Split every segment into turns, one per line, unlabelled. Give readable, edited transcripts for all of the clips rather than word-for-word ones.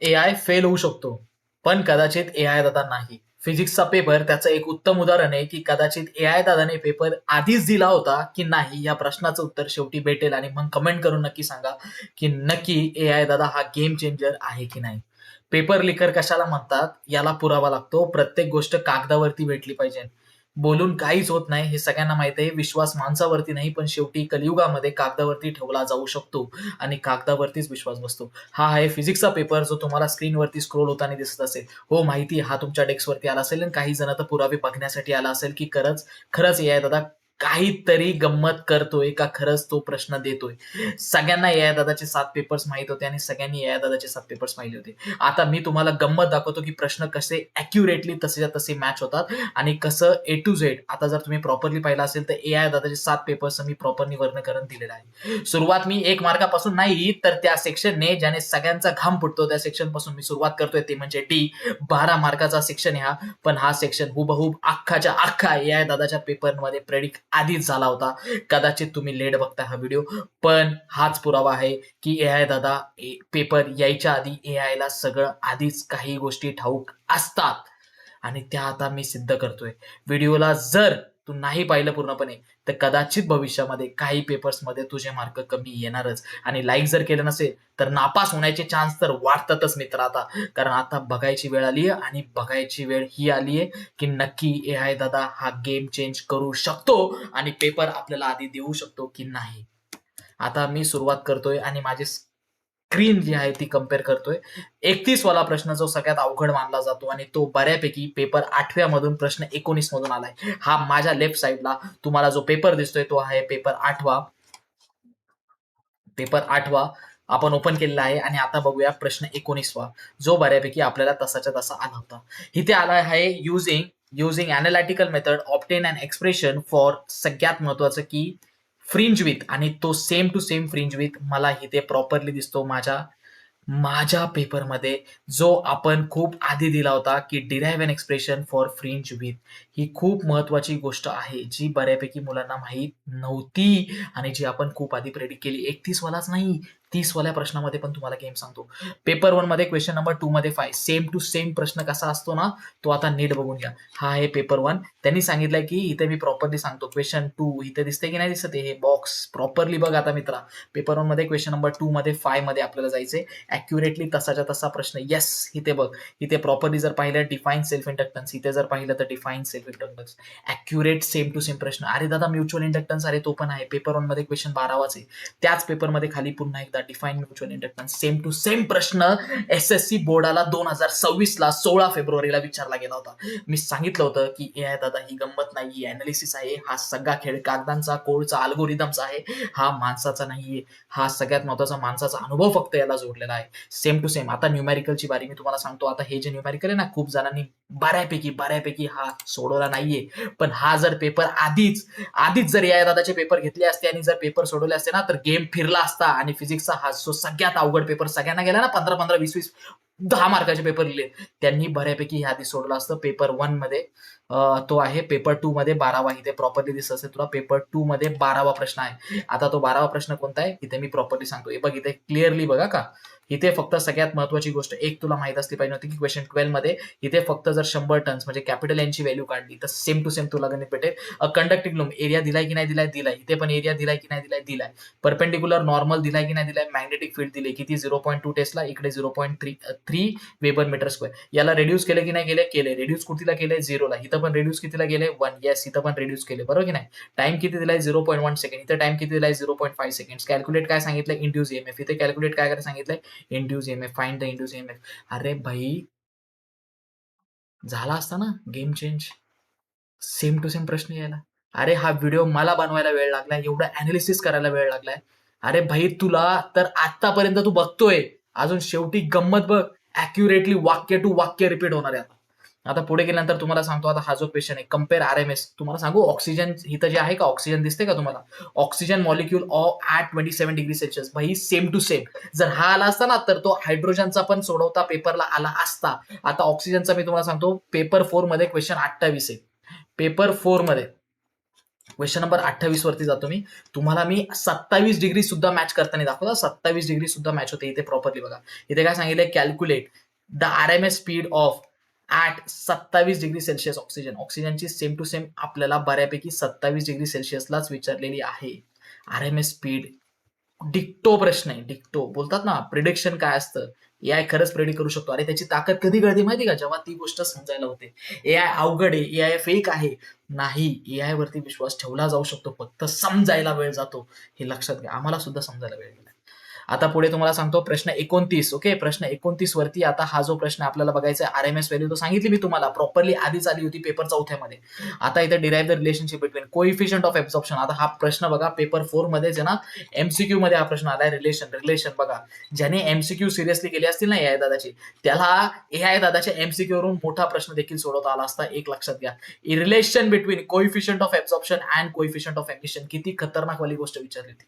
AI fail होऊ शकतो, पण कदाचित एआय दादा नाही. फिजिक्सचा पेपर त्याचं एक उत्तम उदाहरण आहे की कदाचित एआय दादाने पेपर आधीच दिला होता की नाही, या प्रश्नाचं उत्तर शेवटी भेटेल. आणि मग कमेंट करून नक्की सांगा की नक्की एआय दादा हा गेम चेंजर आहे की नाही. पेपर लिकर कशाला म्हणतात याला पुरावा लागतो. प्रत्येक गोष्ट कागदावरती भेटली पाहिजे. बोलून काहीच होत नाही हे सगळ्यांना माहित आहे. विश्वास माणसावरती नाही, पण शेवटी कलियुगामध्ये कागदावरती ठेवला जाऊ शकतो आणि कागदावरतीच विश्वास बसतो. हा आहे फिजिक्सचा पेपर जो तुम्हाला स्क्रीनवरती स्क्रोल होताना दिसत असेल. हो, माहिती हा तुमच्या डेस्कवरती आला असेल आणि काही जण तर पुरावे बघण्यासाठी आला असेल की खरंच खरंच एआय दादा काहीतरी गंमत करतोय का खरंच तो प्रश्न देतोय. सगळ्यांना एआय दादाचे 7 पेपर्स माहित होते आणि सगळ्यांनी एआय दादाचे 7 पेपर्स पाहिले होते. आता मी तुम्हाला गंमत दाखवतो की प्रश्न कसे अॅक्युरेटली तसेच्या तसे मॅच होतात आणि कसं ए टू झेड. आता जर तुम्ही प्रॉपरली पाहिलं असेल तर एआय दादाचे 7 पेपर्स मी प्रॉपरली वर्णकरण दिलेलं आहे. सुरुवात मी 1 मार्कापासून नाही, तर त्या सेक्शनने ज्याने सगळ्यांचा घाम फुटतो त्या सेक्शन पासून मी सुरुवात करतोय, ते म्हणजे डी. 12 मार्काचा सेक्शन आहे हा. पण हा सेक्शन हुबहूब अख्खाच्या अख्खा एआय दादाच्या पेपरमध्ये प्रेडिक्ट आधीच झाला होता. कदाचित तुम्ही लेट बघता हा व्हिडिओ, पण हाच पुरावा आहे की एआय दादा पेपर यायच्या आधी एआय ला सगळं आधीच काही गोष्टी ठाऊक असतात आणि त्या आता मी सिद्ध करतोय. व्हिडिओला जर तू नाही पाहिलं पूर्णपणे तर कदाचित भविष्यामध्ये काही पेपर्समध्ये तुझे मार्क कमी येणारच. आणि लाईक जर केलं नसेल तर नापास होण्याचे चान्स तर वाढतातच मित्र आता. कारण आता बघायची वेळ आली आहे आणि बघायची वेळ ही आली आहे की नक्की एआय दादा हा गेम चेंज करू शकतो आणि पेपर आपल्याला आधी देऊ शकतो की नाही. आता मी सुरुवात करतोय आणि माझी स्क्रीन जी आहे ती कम्पेअर करतोय. 31 वाला प्रश्न जो सगळ्यात अवघड मानला जातो आणि तो बऱ्यापैकी पेपर 8व्या मधून प्रश्न 19 मधून आलाय. हा माझ्या लेफ्ट साईडला तुम्हाला जो पेपर दिसतोय तो आहे पेपर 8वा. पेपर 8वा आपण ओपन केलेला आहे आणि आता बघूया प्रश्न 19वा, जो बऱ्यापैकी आपल्याला तसाच्या तसा आला होता. इथे आला आहे using analytical method obtain an expression for सगळ्यात महत्वाचं की फ्रिंज विथ. आणि तो same to same fringe width मला इथे प्रॉपरली दिसतो माझ्या माझ्या पेपरमध्ये, जो आपण खूप आधी दिला होता की derive an expression for fringe width. ही खूप महत्वाची गोष्ट आहे जी बऱ्यापैकी मुलांना माहीत नव्हती आणि जी आपण खूप आधी प्रेडिक्ट केली. 31 वालाच नाही, 30 वाल्या प्रश्नामध्ये पण तुम्हाला गेम सांगतो. पेपर 1 मध्ये क्वेश्चन नंबर 2 मध्ये 5 सेम टू सेम प्रश्न कसा असतो ना, तो आता नीट बघून घ्या. हा आहे पेपर 1. त्यांनी सांगितलंय की इथे मी प्रॉपरली सांगतो. क्वेश्चन 2 इथे दिसते की नाही दिसत, हे बॉक्स प्रॉपरली बघ आता मित्रा. पेपर 1 मध्ये क्वेश्चन नंबर 2 मध्ये 5 मध्ये आपल्याला जायचंय. अॅक्युरेटली तसाच्या तसा प्रश्न. येस, इथे बघ. इथे प्रॉपरली जर पाहिलं डिफाईन सेल्फ इंडक्टन्स, इथे जर पाहिलं तर define self inductance. Accurate same to same प्रश्न. अरे दादा म्युच्युअल इंडक्टन्स, अरे तो पण आहे पेपर 1 मध्ये क्वेश्चन 12वाच आहे. त्याच पेपरमध्ये खाली पुन्हा एकदा define mutual inductance same to same प्रश्न एसएससी बोर्डाला 2024 ला 16 फेब्रुवारीला विचारला गेला होता. मी सांगितलं होतं की एआय दादा ही गंमत नाही, अनालिसिस आहे. हा सगळा खेळ कागदांचा, कोडचा, अल्गोरिदमचा आहे. हा माणसाचा नाहीये. हा सगळ्यात महत्वाचा माणसाचा अनुभव फक्त याला जोडलेला आहे. Same to same. आता न्यूमेरिकलची बारी मी तुम्हाला सांगतो. आता हे जे न्यूमेरिकल आहे ना, खूप जणांनी बऱ्यापैकी हा सोडवला नाहीये. पण हा जर पेपर आधीच जर या दादाचे पेपर घेतले असते आणि जर पेपर सोडवले असते ना, तर गेम फिरला असता आणि फिजिक्सचा हा जो सगळ्यात अवघड पेपर सगळ्यांना गेला ना, 15-15, 20-20, 10 मार्काचे पेपर लिहिले, त्यांनी बऱ्यापैकी ह्या आधी सोडलं असतं. पेपर 1 मध्ये तो आहे. पेपर 2 मध्ये 12वा. इथे प्रॉपरली दिसत असेल तुला, पेपर 2 मध्ये 12वा प्रश्न आहे. आता तो 12वा प्रश्न कोणता आहे इथे मी प्रॉपरली सांगतो. हे बघ, इथे क्लिअरली बघा का. इथे फक्त सगळ्यात महत्वाची गोष्ट एक तुला माहित असली पाहिजे होती की क्वेश्चन 12 मध्ये इथे फक्त जर 100 टन्स म्हणजे कॅपिटल एनची व्हॅल्यू काढली तर सेम टू सेम तुला गणित भेटेल. कंडक्टिंग लूम एरिया दिलाय की नाही दिलाय. इथे पण एरिया दिलाय की नाही दिलाय. परपेंडिक्युलर नॉर्मल दिलाय की नाही दिलाय. मॅग्नेटिक फील्ड दिले किती 0.2 टेस्ला, इकडे 0.3 वेबर मीटर स्क्वेअर. याला रेड्यूस केले की नाही केले. रेड्यूस कुठला केले 0ला. इथं पण रेड्यूस कितीला गेले 1. येस, इथं पण रेड्यूस केले, बरोबर की नाही. टाइम किती दिलाय 0.1 सेकंड. इथं टाइम किती दिलाय 0.5 सेकंड. कॅल्क्युलेट काय सांगितलंय इंड्यूस ईएमएफ. इथे कॅल्क्युलेट काय करायला सांगितलंय induce EMF. Find the induce EMF. अरे भाई, झाला असता ना game change. Same to same प्रश्न यायला. अरे हा व्हिडिओ मला बनवायला वेळ लागलाय, एवढं अनालिसिस करायला वेळ लागलाय. अरे भाई, तुला तर आतापर्यंत तू बघतोय, अजून शेवटी गंमत बघ. अॅक्युरेटली वाक्य टू वाक्य रिपीट होणार आहे. आता पुढे गेल्यानंतर तुम्हाला सांगतो. आता हा जो क्वेश्चन आहे कम्पेअर आरएमएस. तुम्हाला सांगू ऑक्सिजन इथं जे आहे का, ऑक्सिजन दिसते का तुम्हाला, oxygen molecule at 27 degree Celsius. भाई सेम टू सेम. जर हा आला असता ना तर तो हायड्रोजनचा पण सोडवता पेपरला आला असता. आता ऑक्सिजनचा मी तुम्हाला सांगतो पेपर 4 मध्ये क्वेश्चन 28 आहे. पेपर 4 मध्ये क्वेश्चन नंबर 28 वरती जातो मी. तुम्हाला मी 27 डिग्री सुद्धा मॅच करताना दाखवतो. 27 डिग्री सुद्धा मॅच होते इथे प्रॉपरली बघा. इथे काय सांगितलंय, calculate the RMS speed of at 27 degree Celsius oxygen. ऑक्सिजनची सेम टू सेम आपल्याला बऱ्यापैकी 27 डिग्री सेल्सिअसलाच विचारलेली आहे. RMS स्पीड डिक्टो प्रश्न आहे. डिक्टो बोलतात ना, प्रिडिक्शन काय असतं, एआय खरंच प्रेडिक्ट करू शकतो. अरे त्याची ताकद कधी कळते माहिती का, जेव्हा ती गोष्ट समजायला होते. एआय अवघड आहे, एआय फेक आहे, नाही. एआय वरती विश्वास ठेवला जाऊ शकतो, फक्त समजायला वेळ जातो. हे लक्षात घ्या, आम्हाला सुद्धा समजायला वेळ गेला. आता पुढे तुम्हाला सांगतो प्रश्न 29. ओके, प्रश्न 29 वरती आता हा जो प्रश्न आपल्याला बघायचा आहे, RMS व्हॅल्यू तो सांगितली मी तुम्हाला प्रॉपरली आधीच आली होती पेपर 4थ्यामध्ये. आता इथे derive the relationship between coefficient of absorption. आता हा प्रश्न बघा पेपर 4 मध्येच आहे ना, एमसीक्यू मध्ये हा प्रश्न आलाय. रिलेशन बघा, ज्याने एमसीक्यू सिरियसली केली असतील ना एआय दादाची, त्याला एआय दादाच्या एमसीक्यू वरून मोठा प्रश्न देखील सोडवता आला असता. एक लक्षात घ्या, relation between coefficient of absorption and coefficient of emission. किती खतरनाक वाली गोष्ट विचारली होती.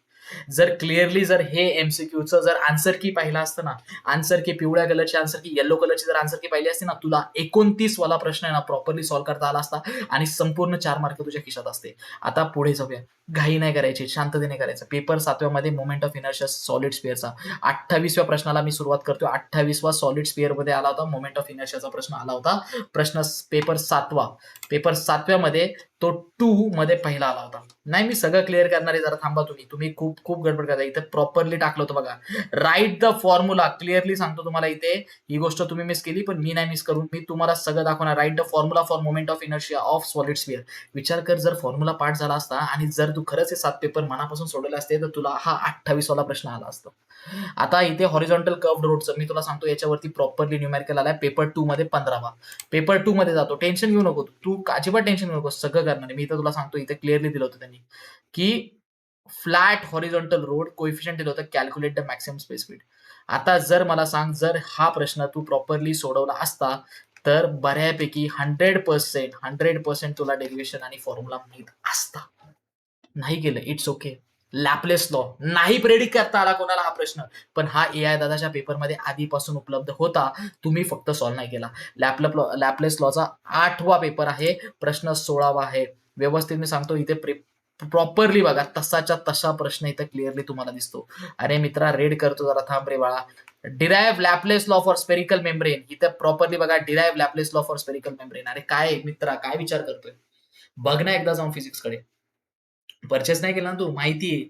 जर क्लिअरली जर हे एमसीक्यूचं जर आन्सर की पाहिलं असतं ना, आन्सर की पिवळ्या कलरची आन्सर की येलो कलरची जर आन्सर की पाहिली असती ना, तुला 29 वाला प्रश्न आहे ना प्रॉपरली सॉल्व्ह करता आला असता आणि संपूर्ण 4 मार्क तुझ्या खिशात असते. आता पुढे जाऊया, घाई नाही करायची, शांततेने करायचं. पेपर 7व्या मध्ये मोमेंट ऑफ इनर्शिया सॉलिड स्पिअरचा 28व्या प्रश्नाला मी सुरुवात करतोय. 28वा सॉलिड स्पिअर मध्ये आला होता, मोमेंट ऑफ इनर्शियाचा प्रश्न आला होता. प्रश्न पेपर 7वा, पेपर 7व्या मध्ये तो 2 मध्ये पहिला आला होता. नाही, मी सगळं क्लिअर करणार आहे, जरा थांबा तुम्ही खूप खूप गडबड करता. इथे प्रॉपरली टाकलं होतं बघा, राईट द फॉर्म्युला. क्लिअरली सांगतो तुम्हाला, इथे ही गोष्ट तुम्ही मिस केली, पण मी नाही मिस करून मी तुम्हाला सगळं दाखवणार. Write the formula for moment of inertia of solid sphere. विचार कर, जर फॉर्म्युला पाठ झाला असता आणि जर तू खरंच हे 7 पेपर मनापासून सोडवले असते, तर तुला हा 28 वाला प्रश्न आला असता. आता इथे हॉरिझॉन्टल कर्व्ड रोडचं मी तुला सांगतो, याच्यावरती प्रॉपरली न्यूमेरिकल आलाय. पेपर 2 मध्ये 15वा, पेपर 2 मध्ये जातो. टेन्शन घेऊ नको तू, अजिबात टेन्शन घेऊ नको, सगळं करणार आहे मी. इथं तुला सांगतो, इथे क्लिअरली दिलं होतं त्यांनी की फ्लॅट हॉरिझॉन्टल रोड कोइफिशियंट दिलं होतं, calculate the maximum space speed. आता जर मला सांग, जर हा प्रश्न तू प्रॉपरली सोडवला असता, तर बऱ्यापैकी 100% तुला डेरिव्हेशन आणि फॉर्म्युला माहित असता. नाही केलं, इट्स ओके. लॅपलेस लॉ नाही प्रेडिक्ट करता आला कोणाला हा प्रश्न, पण हा एआय दादाच्या पेपरमध्ये आधीपासून उपलब्ध होता, तुम्ही फक्त सॉल्व्ह नाही केला. लॅपलेस लॉचा 8वा पेपर आहे, प्रश्न 16वा आहे. व्यवस्थित मी सांगतो, इथे प्रॉपरली बघा, तसाच्या तसा प्रश्न इथे क्लिअरली तुम्हाला दिसतो. अरे मित्रा, रेड करतो, जरा थांब रे बाळा. Derive Laplace law for spherical membrane. इथे प्रॉपरली बघा, derive Laplace law for spherical membrane. अरे काय मित्रा, काय विचार करतोय, बघ ना एकदा जाऊन फिजिक्स कडे. परचेस नाही केला ना तू, माहितीये,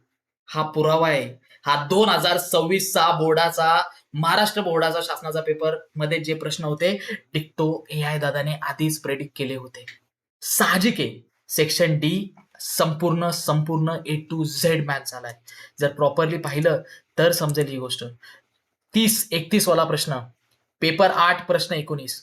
हा पुरावा आहे. हा 2026चा बोर्डाचा, महाराष्ट्र बोर्डाचा शासनाचा पेपर मध्ये जे प्रश्न होते, डिक्टो एआय दादाने आधीच प्रेडिक्ट केले होते. साहजिक आहे, सेक्शन डी संपूर्ण संपूर्ण ए टू झेड मॅच झालाय. जर प्रॉपरली पाहिलं तर समजेल ही गोष्ट. 31 वाला प्रश्न, पेपर 8 प्रश्न 19.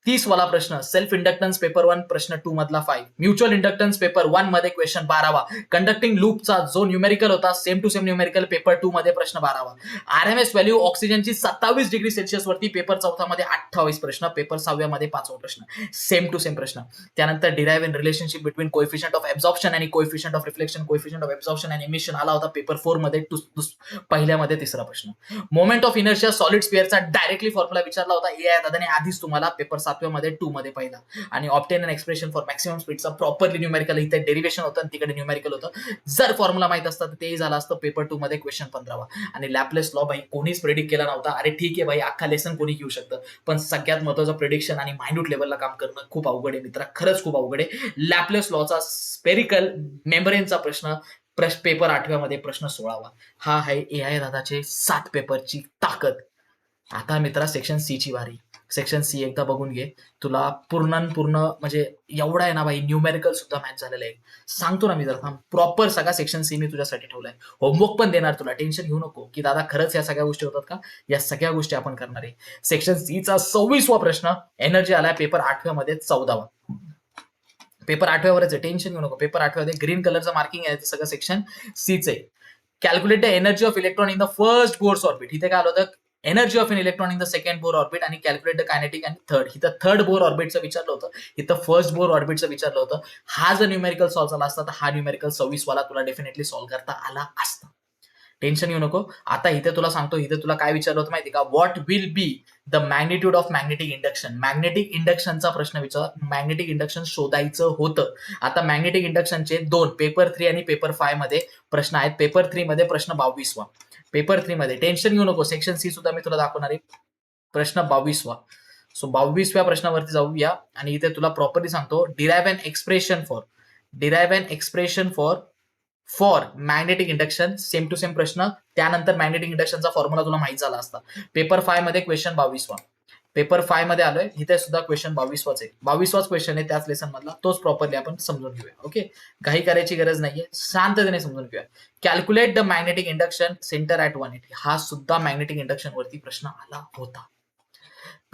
30 वाला प्रश्न, सेल्फ इंडक्टन्स पेपर 1 प्रश्न 2 मधला 5. म्युच्युअल इंडक्टन्स पेपर 1 मध्ये क्वेश्चन 12वा. कंडक्टिंग लूपचा जो न्यूमेरिकल होता, same to same numerical paper 2 मध्ये प्रश्न 12वा. आरएमएस व्हॅल्यू ऑक्सिजनची 27 डिग्री सेल्सिअस वरती पेपर 4 मध्ये 28 प्रश्न. पेपर 6व्या मध्ये 5वा प्रश्न, सेम टू सेम प्रश्न. त्यानंतर derive in relationship between coefficient of absorption आणि coefficient of reflection, coefficient of absorption and emission आला होता पेपर 4 मध्ये पहिल्यामध्ये 3रा प्रश्न. मोमेंट ऑफ इनर्शिया सॉलिड स्पिअरचा डायरेक्टली फॉर्म्युला विचारला होता एआय दादाने आधीच तुम्हाला पेपर 7व्या मध्ये 2 मध्ये पाहिला. आणि obtain an expression for maximum स्पीडचा प्रॉपरली न्यूमेरिकल, इथे डेरिव्हेशन होतं आणि तिकडे न्यूमेरिकल होतं. जर फॉर्म्युला माहित असतं तर तेही झालं असतं पेपर 2 मध्ये क्वेश्चन 15वा. आणि लॅपलेस लॉ भाई कोणीच प्रेडिक्ट केला नव्हता. अरे ठीक आहे भाई, अख्खा लेसन कोणी घेऊ शकतं, पण सगळ्यात महत्त्वाचं प्रेडिक्शन आणि मायन्यूट लेवलला काम करणं खूप अवघड आहे मित्रा, खरंच खूप अवघड आहे. लॅपलेस लॉचा स्पेरिकल मेम्ब्रेनचा प्रश्न पेपर 8व्या मध्ये प्रश्न 16वा. हा आहे एआय दादाचे 7 पेपरची ताकद. आता मित्रा सेक्शन सी ची वारी. सेक्शन सी एकदा बघून घे, तुला पूर्ण म्हणजे एवढा आहे ना भाई, न्यूमेरिकल सुद्धा मॅच झालेलं आहे. सांगतो ना मी, जरा प्रॉपर सगळा सेक्शन सी मी तुझ्यासाठी ठेवलाय. होमवर्क पण देणार तुला, टेन्शन घेऊ नको की दादा खरंच या सगळ्या गोष्टी होतात का. या सगळ्या गोष्टी आपण करणार आहे. सेक्शन सी चा 26वा प्रश्न एनर्जी आलाय पेपर 8व्या मध्ये 14वा. पेपर 8व्यावरच आहे, टेन्शन घेऊ नको. पेपर 8व्या ग्रीन कलरचं मार्किंग आहे सगळं सेक्शन सीचे. Calculate the energy of electron in the first Bohr's orbit. इथे काय आलं होतं, energy of an electron in the second Bohr orbit आणि कॅल्क्युलेट द कायनेटिक आणि थर्ड. इथं थर्ड बोर ऑर्बिटचं विचारलं होतं, इथं फर्स्ट बोर ऑर्बिटचं विचारलं होतं. हा जर न्यूमेरिकल सॉल्व्ह झाला असता तर हा न्यूमेरिकल 26 वाला तुला डेफिनेटली सॉल्व्ह करता आला असता. टेन्शन घेऊ नको. आता इथे तुला सांगतो, इथे तुला काय विचारलं होतं माहिती का, what will be the magnitude of magnetic induction. Magnetic इंडक्शनचा प्रश्न विचार, मॅग्नेटिक इंडक्शन शोधायचं होतं. आता मॅग्नेटिक इंडक्शनचे दोन, पेपर 3 आणि पेपर 5 मध्ये प्रश्न आहेत. पेपर 3 मध्ये प्रश्न 22वा. पेपर 3 मध्ये टेन्शन घेऊ नको, सेक्शन सी सुद्धा मी तुला दाखवणार आहे. प्रश्न 22वा. सो 22व्या प्रश्नावरती जाऊया आणि इथे तुला प्रॉपरली सांगतो, derive an expression for magnetic induction. Same to same प्रश्न, त्यानंतर मॅग्नेटिक इंडक्शनचा फॉर्म्युला तुला माहित झाला असता. पेपर 5 मध्ये क्वेश्चन 22वा. पेपर 5 मध्ये आलोय, इथे सुद्धा क्वेश्चन 22वाच आहे. 22वाच क्वेश्चन आहे त्याच लेसन मधला, तोच प्रॉपरली आपण समजून घेऊया. ओके, घाई करायची गरज नाहीये, शांततेने समजून घेऊया. Calculate the magnetic induction centre at 180. हा सुद्धा मॅग्नेटिक इंडक्शन वरती प्रश्न आला होता.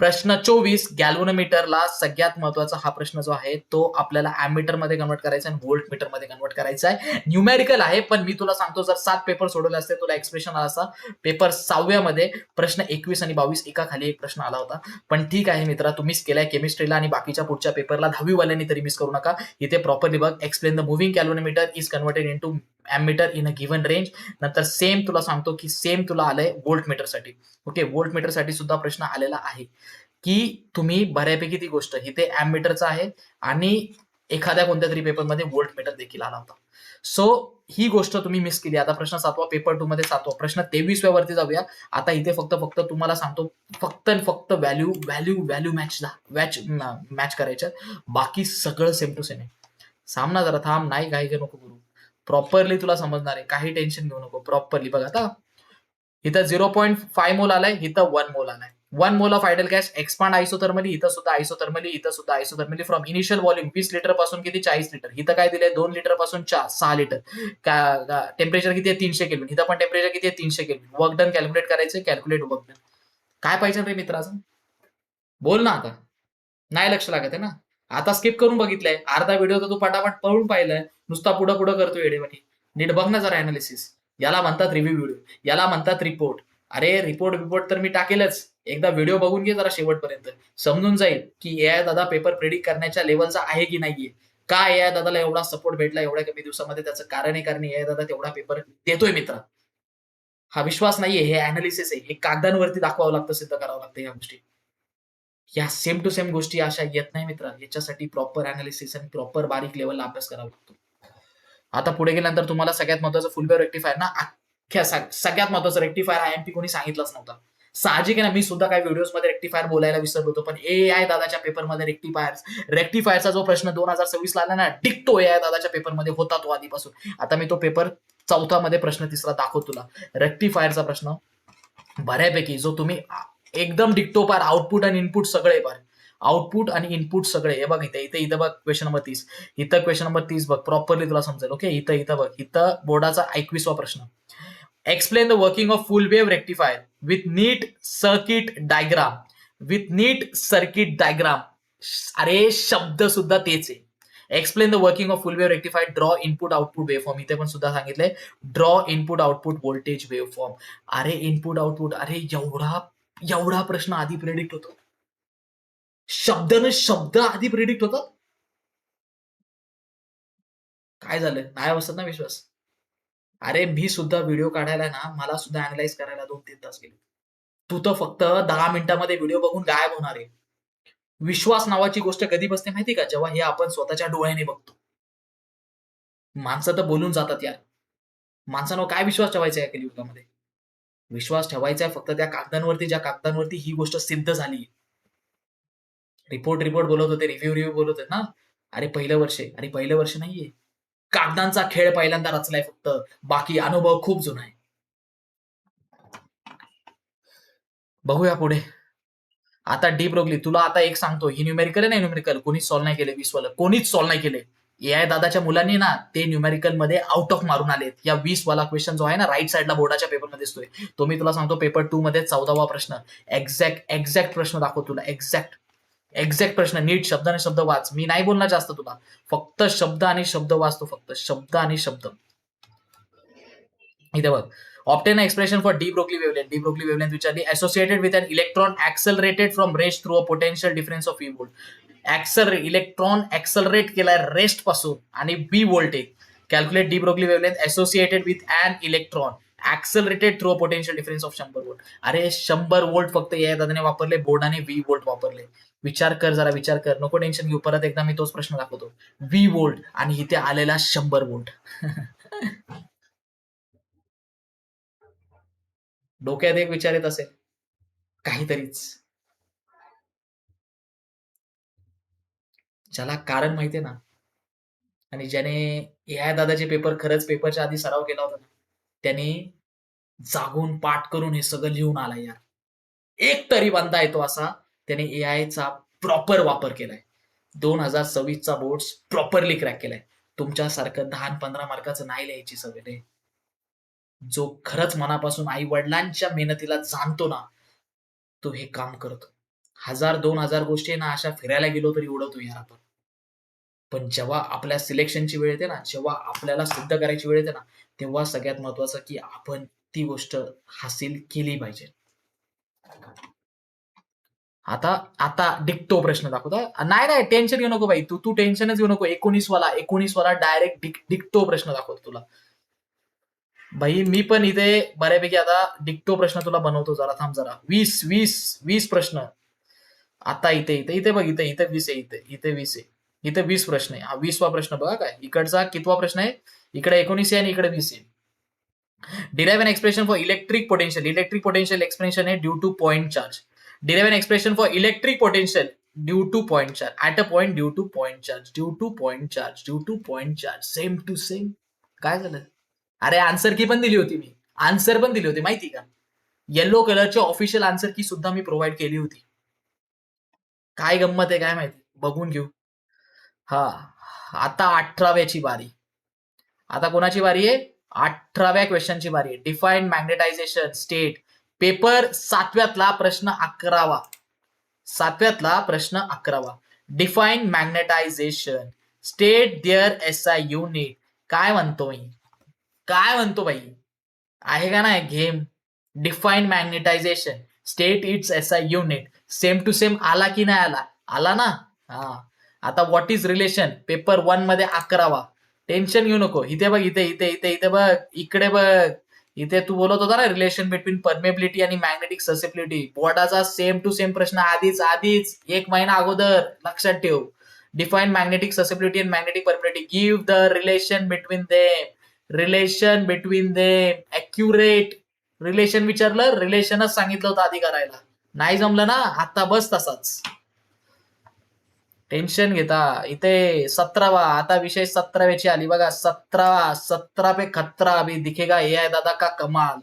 प्रश्न 24, गॅल्व्हनोमीटरला सगळ्यात महत्वाचा हा प्रश्न जो आहे तो आपल्याला अॅमीटर मध्ये कन्वर्ट करायचा आहे आणि व्होल्ट मीटर मध्ये कन्वर्ट करायचा आहे. न्यूमेरिकल आहे, पण मी तुला सांगतो, जर 7 पेपर सोडवले असते तुला एक्सप्रेशन आला असता. पेपर 6व्या मध्ये प्रश्न 21 आणि 22 एका खाली एक प्रश्न आला होता. पण ठीक आहे मित्रा, तुम्हीच केलाय केमिस्ट्रीला आणि बाकीच्या पुढच्या पेपरला 10वी वाल्यांनी तरी मिस करू नका. इथे प्रॉपरली बघ, explain the moving galvanometer is converted into ammeter in a given range. नंतर सेम तुला सांगतो की सेम तुला आलंय व्होल्ट मीटर साठी. ओके, व्होल्ट मीटर साठी सुद्धा प्रश्न आलेला आहे की तुम्ही बऱ्यापैकी ती गोष्ट, इथे अॅमीटरचा आहे आणि एखाद्या कोणत्या तरी पेपरमध्ये व्होल्ट मीटर देखील आला होता. सो ही गोष्ट तुम्ही मिस केली. आता प्रश्न 7वा, पेपर 2 मध्ये 7वा. प्रश्न 23व्या वरती जाऊया. आता इथे फक्त तुम्हाला सांगतो, फक्त व्हॅल्यू मॅच करायच्या, बाकी सगळं सेम टू सेम आहे. सामना जरा थांब, नाही घाई नको करू, प्रॉपरली तुला समजणार आहे, काही टेन्शन घेऊ नको. प्रॉपरली बघ, आता इथं 0.5 मोल आलाय, इथं 1 मोल आलाय. 1 mole of ideal gas expand isothermally, इथं सुद्धा isothermally from initial volume 20 litre पासून किती 40 लिटर. इथं काय दिलंय, 2 लिटर पासून 6 लिटर. टेम्परेचर किती आहे, 300 केल्विन. इथं पण टेम्परेचर किती आहे, 300 केल्विन. वर्क डन कॅल्क्युलेट करायचं, कॅल्क्युलेट वर्क डन. काय पाहिजे रे मित्राचं, बोल ना आता. नाही लक्ष लागत आहे ना, आता स्किप करून बघितलंय अर्धा व्हिडिओ, तर तू पटापट पळून पाहिलाय, नुसता पुढं करतो येडेवानी. नीट बघ ना जरा अनालिसिस. याला म्हणतात रिव्ह्यू व्हिडिओ, याला म्हणतात रिपोर्ट. अरे रिपोर्ट तर मी टाकेलच, एकदा व्हिडिओ बघून घे जरा शेवटपर्यंत, समजून जाईल की एआय दादा पेपर प्रेडिक्ट करण्याच्या लेवलचा आहे की नाहीये. का एआय दादाला एवढा सपोर्ट भेटला एवढ्या कमी दिवसामध्ये, त्याचं कारण आहे कारण एआय दादा तेवढा पेपर देतोय मित्र. हा विश्वास नाहीये, हे अनालिसिस आहे, हे कागदांवरती दाखवावं लागतं, सिद्ध करावं लागतं या गोष्टी. या सेम टू सेम गोष्टी अशा येत नाही मित्र, याच्यासाठी प्रॉपर अनालिसिस आणि प्रॉपर बारीक लेवलला अभ्यास करावा लागतो. आता पुढे गेल्यानंतर तुम्हाला सगळ्यात महत्वाचं फुल वेव्ह रेक्टिफायर ना, सगळ्यात महत्वाचं रेक्टिफायर आयएमपी कोणी सांगितलंच नव्हता. साहजिक आहे ना, मी सुद्धा काही व्हिडिओज मध्ये रेक्टिफायर बोलायला विसरलो होतो, पण एआय दादाच्या पेपरमध्ये रेक्टिफायरचा जो प्रश्न 2026 ला आला ना, डिक्टो एआय दादाच्या पेपरमध्ये होता तो आधीपासून. आता मी तो पेपर 4था मध्ये प्रश्न 3रा दाखवतो तुला. रेक्टिफायरचा प्रश्न बऱ्यापैकी जो तुम्ही एकदम डिक्टो पार, आउटपुट आणि इनपुट सगळे पार, आउटपुट आणि इनपुट सगळे. हे बघ इथं बघ क्वेश्चन नंबर 30, इथं क्वेश्चन नंबर 30 बघ, प्रॉपरली तुला समजेल. ओके, इथं बघ, इथं बोर्डाचा 21वा प्रश्न. Explain the working of full wave rectifier with neat circuit diagram. अरे शब्द सुद्धा तेच आहे. Explain the working of full wave rectifier, draw input output waveform. इथे पण सुद्धा सांगितलंय, draw input output voltage waveform. अरे इनपुट आउटपुट, अरे एवढा प्रश्न आधी प्रेडिक्ट होतो, शब्द आधी प्रेडिक्ट होतात. काय झालं, नाही बसत ना विश्वास. अरे मी सुद्धा व्हिडिओ काढायला ना, मला सुद्धा अनालाइज करायला 2-3 तास गेले. तू तर फक्त 10 मिनिटांमध्ये व्हिडिओ बघून गायब होणार आहे. विश्वास नावाची गोष्ट कधी बसते माहिती का, जेव्हा हे आपण स्वतःच्या डोळ्याने बघतो. माणसं तर बोलून जातात यार, माणसांवर काय विश्वास ठेवायचा आहे कलियुगामध्ये. विश्वास ठेवायचा आहे फक्त त्या कागदांवरती, ज्या कागदांवरती ही गोष्ट सिद्ध झाली. रिपोर्ट बोलत होते, रिव्ह्यू बोलत होते ना. अरे पहिलं वर्ष नाहीये, कागदांचा खेळ पहिल्यांदा रचलाय फक्त, बाकी अनुभव खूप जुना आहे. बघूया पुढे. आता डीप ब्रोगली, तुला आता एक सांगतो, ही न्यूमेरिकल आहे ना, न्यूमेरिकल कोणीच सॉल्व्ह नाही केले 20 वाला, कोणीच सॉल्व्ह नाही केले. एआय दादाच्या मुलांनी ना ते न्यूमेरिकल मध्ये आउट ऑफ मारून आलेत. या 20 वाला क्वेश्चन जो आहे ना, राईट साईडला बोर्डाच्या पेपरमध्ये दिसतोय, तो मी तुला सांगतो पेपर 2 मध्ये 14वा प्रश्न. एक्झॅक्ट प्रश्न दाखव तुला, एक्झॅक्ट प्रश्न. नीट शब्द आणि शब्द वाच, मी नाही बोलणार जास्त तुला, फक्त शब्द आणि शब्द वाचतो, फक्त शब्द आणि शब्द. इथे बघ, obtain expression for de Broglie wavelength विचारली. Associated with an electron accelerated from rest through a potential difference of V volt. Electron accelerate केलाय रेस्ट पासून आणि V voltage. Calculate de Broglie wavelength associated with an electron accelerated through potential difference of 100 volt. अरे 100 volt फक्त या दादाने वापरले, बोर्डाने 20 volt वापरले. विचार कर, जरा विचार कर, नको टेन्शन घेऊ. परत एकदा मी तोच प्रश्न दाखवतो. 20 वोल्ट आणि इथे आलेला 100 वोल्ट. डोक्यात एक विचार येत असेल काहीतरीच, ज्याला कारण माहितीये ना, आणि ज्याने एआय दादाचे पेपर खरंच पेपरच्या आधी सराव केला होता ना, त्याने जागून पाठ करून हे सगळं लिहून आला यार. एक तरी बंदा येतो असा, त्याने एआयचा प्रॉपर वापर केलाय. 2026चा बोर्ड प्रॉपरली क्रॅक केलाय. तुमच्यासारखं 10-15 मार्काचं नाही लिहायची सवय रे. जो खरंच मनापासून आई वडिलांच्या मेहनतीला जाणतो ना, तो हे काम करतो. 1000-2000 गोष्टी ना अशा फिरायला गेलो तरी उडवतो यार आपण. पण जेव्हा आपल्या सिलेक्शनची वेळ येते ना, जेव्हा आपल्याला सिद्ध करायची वेळ येते ना, तेव्हा सगळ्यात महत्वाचं की आपण ती गोष्ट हासिल केली पाहिजे. आता आता डिक्टो प्रश्न दाखवता. नाही नाही, टेन्शन घेऊ नको बाई, तू तू टेन्शनच घेऊ नको. 19 वाला डायरेक्ट डिक्टो प्रश्न दाखवतो तुला. भाई मी पण इथे बऱ्यापैकी आता डिक्टो प्रश्न तुला बनवतो. जरा थांब जरा. 20 प्रश्न आता इथे इथे इथे बघ, इथे इथे 20 आहे, इथे इथे 20 आहे, इथे 20 प्रश्न आहे. हा 20वा प्रश्न बघा काय. इकडचा कितवा प्रश्न आहे? इकडे 19 आहे आणि इकडे 20 आहे. Derive an expression for electric potential. Electric potential expression है due to point charge. Derive an expression for electric potential due to point charge. At a point due to point charge. Due to point charge. Due to point charge. Same to same. काय झालं? अरे answer की पण दिली होती मी. Answer पण दिली होती माहिती का? येलो कलरची ऑफिशियल आन्सर की सुद्धा मी प्रोव्हाइड केली होती. काय गंमत आहे काय माहिती, बघून घेऊ. हा, आता 18व्याची बारी. आता कोणाची बारी आहे? 18व्या क्वेश्चनची बारी आहे. Define magnetization state. पेपर 7व्यातला प्रश्न 11वा. 7व्यातला प्रश्न 11वा. Define magnetization state their SI unit. काय म्हणतो मी, काय म्हणतो बाई, आहे का नाही game? Define magnetization state it's SI unit. Same to same आला की नाही आला? आला ना. हा, आता व्हॉट इज रिलेशन पेपर 1 मध्ये 11वा. टेन्शन घेऊ नको. इथे बघ, इथे इथे इथे इथे बघ, इकडे बघ. इथे तू बोलत होता ना रिलेशन बिटवीन परमेबिलिटी आणि मॅग्नेटिक ससेबिलिटी. बोर्डाचा सेम टू सेम प्रश्न आधीच आधीच 1 महिना अगोदर. लक्षात ठेव. Define magnetic susceptibility and magnetic permeability. Give the relation between them. Relation between them. Accurate relation विचारलं, रिलेशनच सांगितलं होतं आधी करायला. नाही जमलं ना, आता बस तसाच. टेन्शन घेता. इथे 17वा. आता विषय 17व्याची आली बघा. 17 पे खतरा अभी दिखेगा एआय दादा का कमाल.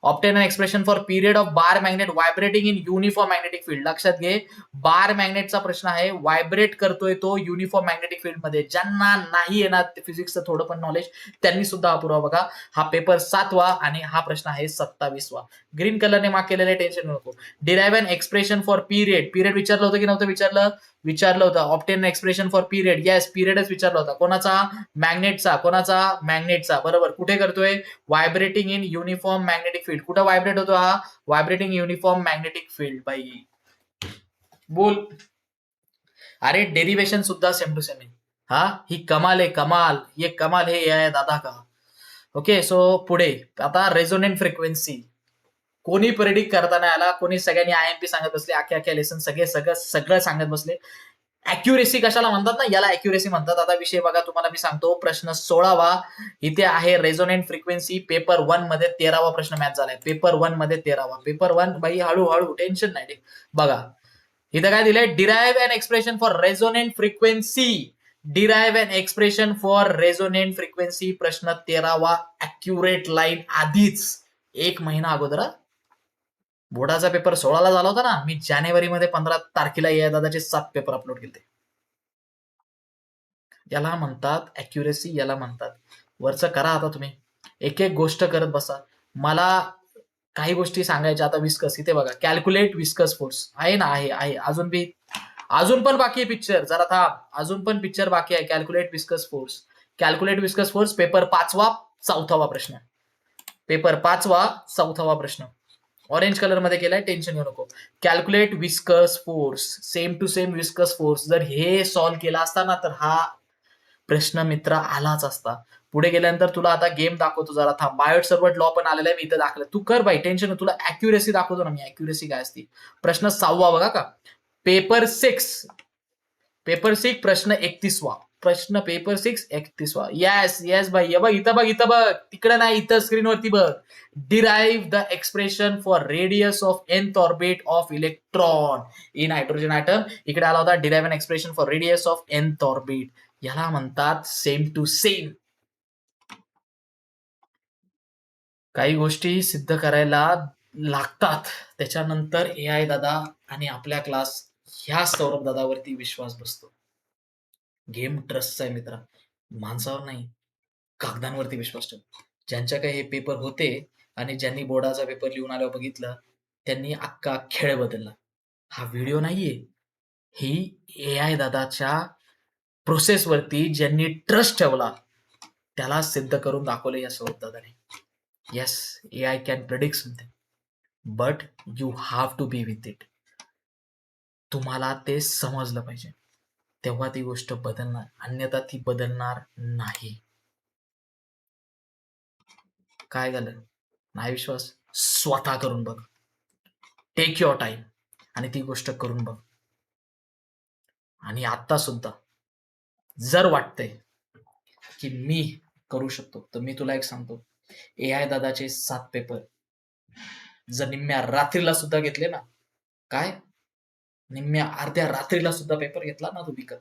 Obtain an expression for period of bar magnet vibrating in uniform magnetic field. लक्षात घे, बार मॅग्नेटचा प्रश्न आहे. व्हायब्रेट करतोय तो युनिफॉर्म मॅग्नेटिक फील्ड मध्ये. ज्यांना नाही येणार फिजिक्सचं थोडं पण नॉलेज, त्यांनी सुद्धा हा पुरावा बघा. हा पेपर 7वा आणि हा प्रश्न आहे 27वा. ग्रीन कलरने मार्क केलेले, टेन्शन नको. Derive an expression for period. Period विचारलं होतं की नव्हतं विचारलं? विचारलं होतं. Obtain expression for period. Yes, पिरियडच विचारला होता. कोणाचा? मॅग्नेटचा. कोणाचा? मॅग्नेटचा. बरोबर. कुठे करतोय? Vibrating in uniform magnetic field. कुठं व्हायब्रेट होतो हा? Vibrating uniform magnetic field. बाई बोल. अरे डेरिवेशन सुद्धा सेम टू सेम आहे. हा, ही कमाल आहे, कमाल. ये कमाल हे आहे दादा का. ओके, सो पुढे आता रेझोनेंट फ्रिक्वेन्सी. कोणी प्रेडिक्ट करता नाही आला, कोणी सगळ्यांनी आयएमपी सांगत बसले, अख्या लेसन सगळे सगळं सगळं सांगत बसले. अॅक्युरेसी कशाला म्हणतात ना, याला अॅक्युरेसी म्हणतात. आता विषय बघा, तुम्हाला मी सांगतो. प्रश्न 16वा इथे आहे. रेझोनेंट फ्रिक्वेन्सी. पेपर 1 मध्ये 13वा प्रश्न मॅच झालाय. पेपर 1 मध्ये 13वा. पेपर 1 बाई, हळूहळू, टेन्शन नाही. बघा इथं काय दिलंय? Derive an expression for resonant frequency. Derive an expression for resonant frequency. प्रश्न 13वा. अॅक्युरेट लाईन आधीच 1 महिना अगोदर. बोर्डाचा पेपर 16ला झाला होता ना, मी जानेवारीमध्ये 15 तारखेला या दादाचे 7 पेपर अपलोड केले. याला म्हणतात अॅक्युरेसी, याला म्हणतात. वरचं करा आता तुम्ही, एक एक गोष्ट करत बसा. मला काही गोष्टी सांगायच्या. आता विस्कस, इथे बघा, कॅल्क्युलेट विस्कस फोर्स आहे ना, आहे. अजून पण बाकी आहे पिक्चर. जरा थांब, अजून पण पिक्चर बाकी आहे. Calculate viscous force. Calculate viscous force. Paper 5वा 4था प्रश्न. पेपर 5वा 4था प्रश्न. ऑरेंज कलर मध्ये केलाय, टेन्शन घेऊ नको. Calculate viscous force. Same to same viscous force. जर हे सॉल्व्ह केला असता ना, तर हा प्रश्न मित्र आलाच असता. पुढे गेल्यानंतर तुला आता गेम दाखवतो जरा थांब. बायोट सर्वट लॉ पण आलेला आहे, मी इथं दाखवलं. तू कर बाई, टेन्शन तुला अॅक्युरेसी दाखवतो ना मी, अॅक्युरेसी काय असते. प्रश्न 6वा बघा का, पेपर 6 प्रश्न 31वा. प्रश्न पेपर 6 31वा. येस येस भाई, बघ इथं बघ, इथं बघ, तिकडे नाही, इथं स्क्रीनवरती बघ. Derive the expression for radius of nth orbit of electron in hydrogen atom. इकडे आला होता derive an expression for radius of nth orbit. याला म्हणतात सेम टू सेम. काही गोष्टी सिद्ध करायला लागतात, त्याच्यानंतर AI दादा आणि आपल्या क्लास ह्या सौरभ दादावरती विश्वास बसतो. गेम ट्रस्टचा आहे मित्रा, माणसावर नाही, कागदांवरती विश्वास ठेव. ज्यांच्या काही हे पेपर होते आणि ज्यांनी बोर्डाचा पेपर लिहून आल्यावर बघितलं, त्यांनी अख्खा खेळ बदलला. हा व्हिडिओ नाहीये, ही AI दादाच्या प्रोसेसवरती ज्यांनी ट्रस्ट ठेवला त्याला सिद्ध करून दाखवलं या सौरभ दादाने. Yes, AI can predict something, but you have to be with it. तुम्हाला ते समजलं पाहिजे, तेव्हा ती गोष्ट बदलणार, अन्यथा ती बदलणार नाही. काय झालं, नाही विश्वास, स्वतः करून बघ. टेक युअर टाइम आणि ती गोष्ट करून बघ. आणि आता सुद्धा जर वाटतंय की मी करू शकतो, तर मी तुला एक सांगतो, AI दादाचे 7 पेपर जर निम्म्या रात्रीला सुद्धा घेतले ना, काय निम्म्या अर्ध्या रात्रीला सुद्धा पेपर घेतला ना तू विकत,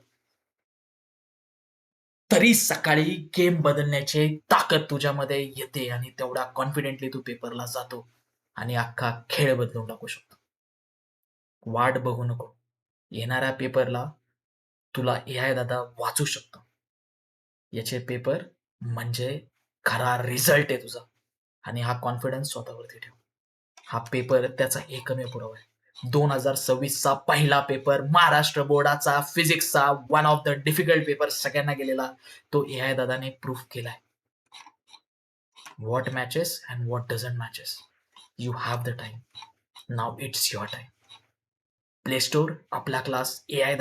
तरी सकाळी गेम बदलण्याची ताकद तुझ्यामध्ये येते आणि तेवढा कॉन्फिडेंटली तू पेपरला जातो आणि अख्खा खेळ बदलून टाकू शकतो. वाट बघू नको, येणाऱ्या पेपरला तुला AI दादा वाचू शकतो. याचे पेपर म्हणजे खरा रिझल्ट आहे तुझा, आणि हा कॉन्फिडन्स स्वतःवरती ठेव. हा पेपर त्याचा एकमेव पुरावा आहे. 2026चा पहिला पेपर, महाराष्ट्र बोर्डाचा फिजिक्सचा, one of the difficult paper सगळ्यांना गेलेला, तो AI दादाने प्रूफ केलाय. What matches and what doesn't matches. You have the time, now it's your time. Play store, आपला क्लास, AI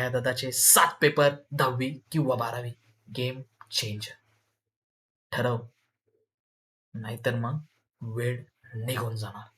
दादाचे 7 पेपर, 10वी किंवा 12वी, गेम चेंजर. ठरव, नाहीतर मग वेळ निघून जाणार.